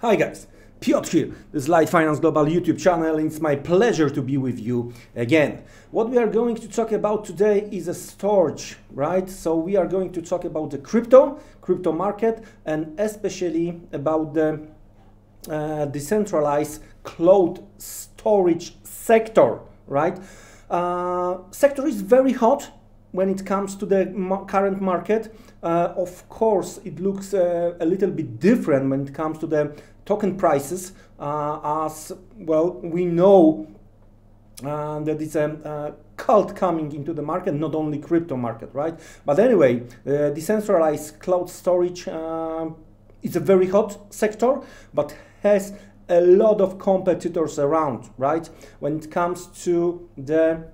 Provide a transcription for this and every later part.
Hi guys, Piotr here. This is LiteFinance Global YouTube channel and it's my pleasure to be with you again. What we are going to talk about today is a storage, right? So we are going to talk about the crypto market and especially about the decentralized cloud storage sector, right? Sector is very hot when it comes to the current market. Of course, it looks a little bit different when it comes to the token prices, as well, we know that it's a cult coming into the market, not only crypto market, right? But anyway, decentralized cloud storage is a very hot sector, but has a lot of competitors around, right? When it comes to the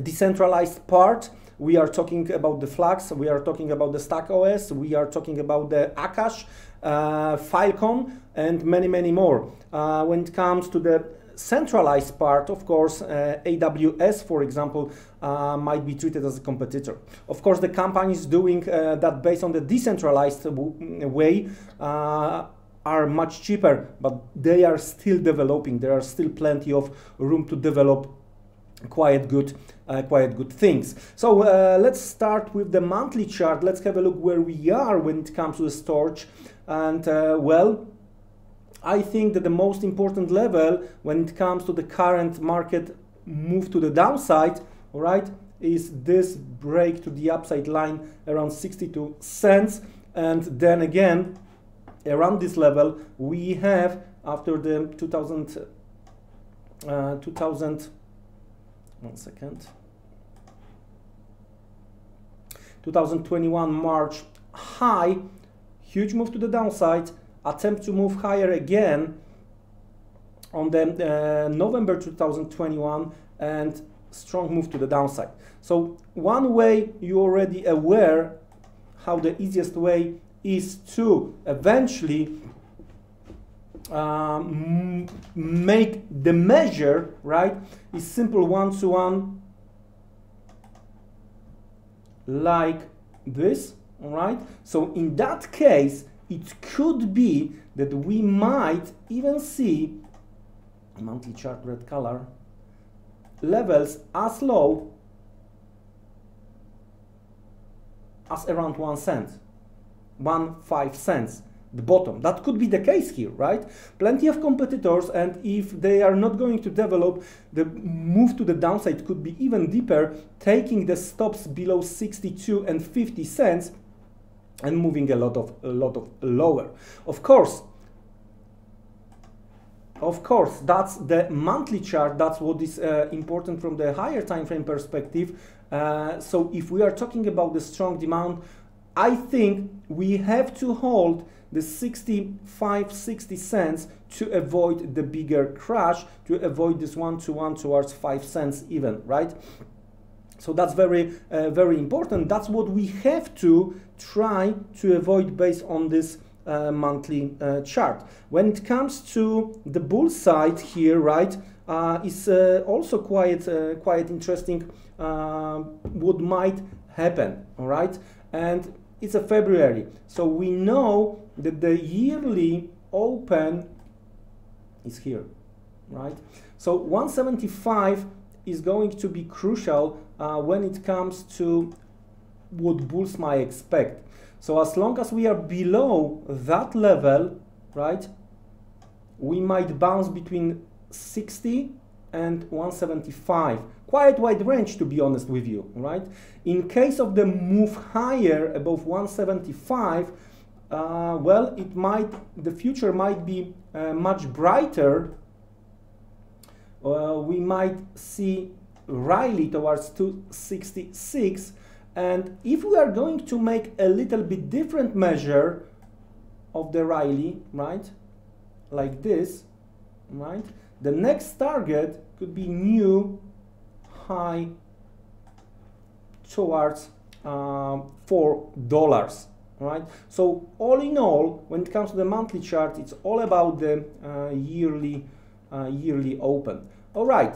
decentralized part, we are talking about the Flux, we are talking about the Stack OS, we are talking about the Akash, Filecoin, and many more. When it comes to the centralized part, of course, AWS, for example, might be treated as a competitor. Of course, the companies doing that based on the decentralized way are much cheaper, but they are still developing. There are still plenty of room to develop quite good things. So let's start with the monthly chart. Let's have a look where we are when it comes to the storage. And well, I think that the most important level when it comes to the current market move to the downside, all right, is this break to the upside line around 62 cents. And then again, around this level, we have after the 2021 March high, huge move to the downside, attempt to move higher again on the November 2021 and strong move to the downside. So one way you're already aware how the easiest way is to eventually make the measure, right, is simple one-to-one like this, all right? So in that case, it could be that we might even see monthly chart red color levels as low as around 1 cent, 1.5 cents. The bottom. That could be the case here, right? Plenty of competitors, and if they are not going to develop, the move to the downside could be even deeper, taking the stops below 62 and 50 cents and moving a lot of lower. Of course, that's the monthly chart. That's what is important from the higher time frame perspective. So if we are talking about the strong demand, I think we have to hold the 60 cents to avoid the bigger crash, to avoid this one-to-one towards 5 cents even, right? So that's very important. That's what we have to try to avoid based on this monthly chart. When it comes to the bull side here, right, is also quite interesting what might happen, all right? And it's a February, so we know that the yearly open is here, right? So 175 is going to be crucial when it comes to what bulls might expect. So as long as we are below that level, right, we might bounce between 60 and 175. Quite wide range, to be honest with you, right? In case of the move higher above 175, well, the future might be much brighter. We might see rally towards 266, and if we are going to make a little bit different measure of the rally, right, like this, right, the next target could be new high towards $4, right? So all in all, when it comes to the monthly chart, it's all about the yearly open. All right,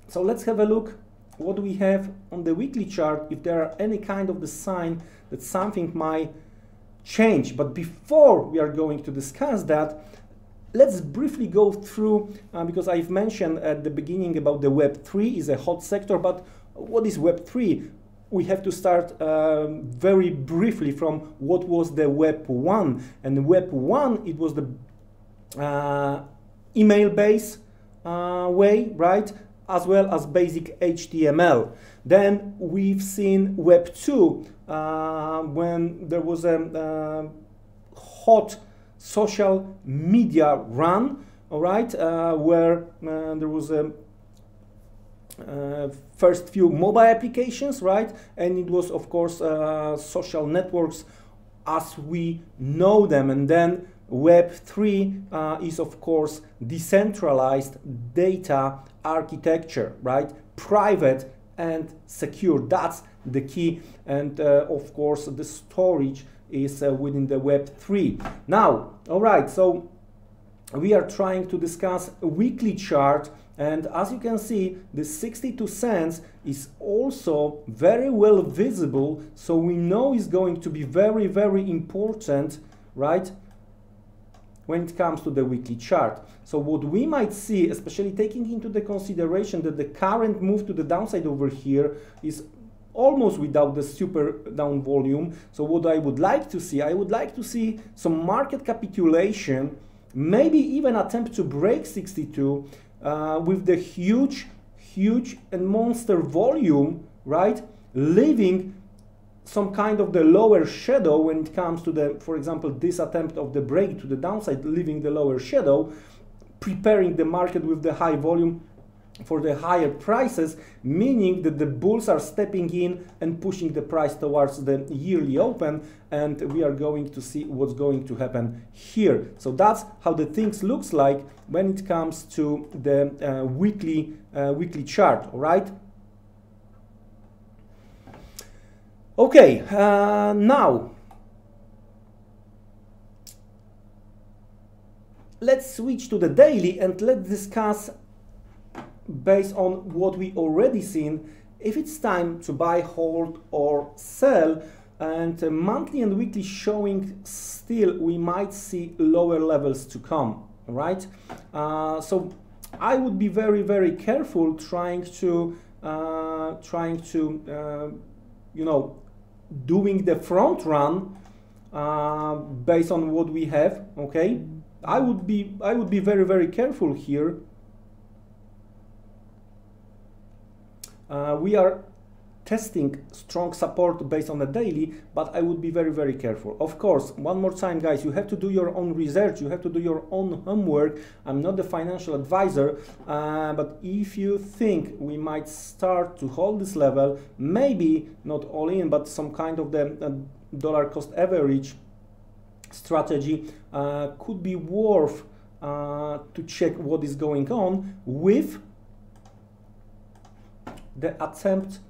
so let's have a look what we have on the weekly chart, if there are any kind of the sign that something might change. But before we are going to discuss that, let's briefly go through, because I've mentioned at the beginning about the Web3 is a hot sector, but what is Web3? We have to start very briefly from what was the Web1. And Web1, it was the email-based way, right? As well as basic HTML. Then we've seen Web2 when there was a hot social media run, all right, where there was a first few mobile applications, right, and it was of course social networks as we know them. And then Web3 is of course decentralized data architecture, right, private and secure. That's the key. And of course the storage is within the Web3. Now, all right, so we are trying to discuss a weekly chart, and as you can see, the 62 cents is also very well visible, so we know it's going to be very, very important, right, when it comes to the weekly chart. So what we might see, especially taking into the consideration that the current move to the downside over here is almost without the super down volume. So what I would like to see, I would like to see some market capitulation, maybe even attempt to break 62 with the huge and monster volume, right, leaving some kind of the lower shadow when it comes to the, for example, this attempt of the break to the downside, leaving the lower shadow, preparing the market with the high volume for the higher prices, meaning that the bulls are stepping in and pushing the price towards the yearly open, and we are going to see what's going to happen here. So that's how the things looks like when it comes to the weekly chart, all right? Okay, now let's switch to the daily and let's discuss, based on what we already seen, if it's time to buy, hold or sell. And monthly and weekly showing still we might see lower levels to come, right? So I would be very, very careful trying to you know, doing the front run based on what we have. Okay, I would be very, very careful here. We are testing strong support based on the daily, but I would be very, very careful. Of course, one more time, guys, you have to do your own research, you have to do your own homework. I'm not the financial advisor, but if you think we might start to hold this level, maybe not all in, but some kind of the dollar cost average strategy could be worth to check what is going on with the attempt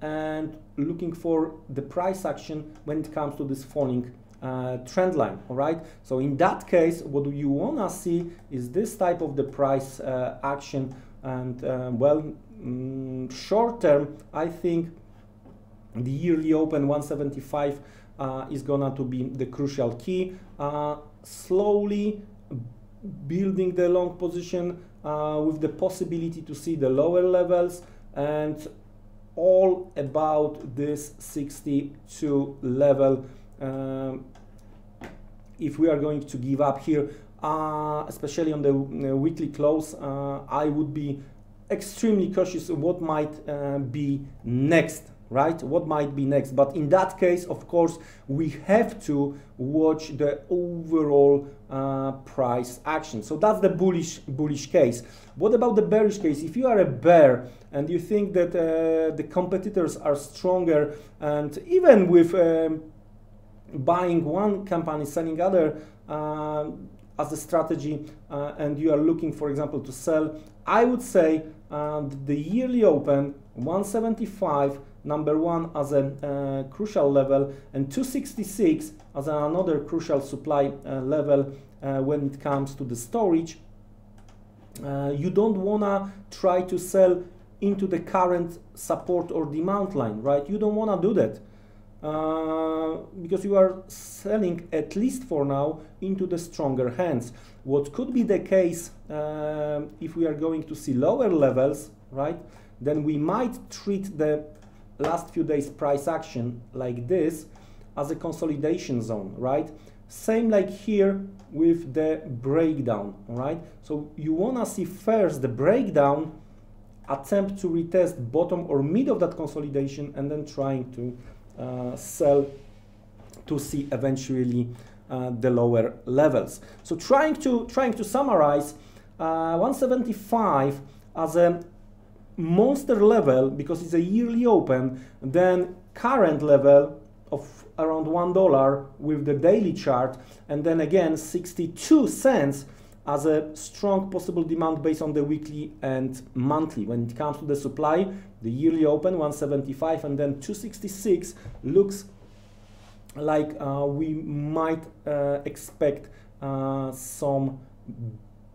and looking for the price action when it comes to this falling trend line. All right, so in that case, what you want to see is this type of the price action, and short term, I think the yearly open 175 is gonna to be the crucial key. Slowly building the long position with the possibility to see the lower levels, and all about this 62 level. If we are going to give up here, especially on the weekly close, I would be extremely cautious of what might be next, right? What might be next. But in that case, of course, we have to watch the overall price action. So that's the bullish case. What about the bearish case? If you are a bear and you think that the competitors are stronger, and even with buying one company, selling other as a strategy, and you are looking, for example, to sell, I would say the yearly open 175, number one, as a crucial level, and 266 as another crucial supply level when it comes to the storage. You don't wanna try to sell into the current support or demand line, right? You don't wanna do that. because you are selling, at least for now, into the stronger hands. What could be the case if we are going to see lower levels, right? Then we might treat the last few days price action like this as a consolidation zone, right? Same like here with the breakdown, right? So you wanna see first the breakdown, attempt to retest bottom or mid of that consolidation, and then trying to sell to see eventually the lower levels. So trying to summarize, 175 as a monster level because it's a yearly open, then current level of around $1 with the daily chart, and then again 62 cents as a strong possible demand based on the weekly and monthly. When it comes to the supply, the yearly open 175 and then 266 looks like we might expect some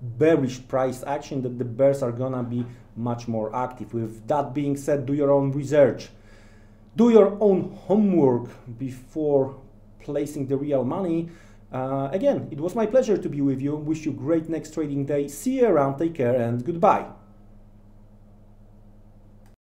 bearish price action, that the bears are gonna be much more active. With that being said, do your own research, do your own homework before placing the real money. Again, it was my pleasure to be with you. Wish you great next trading day. See you around, take care, and goodbye.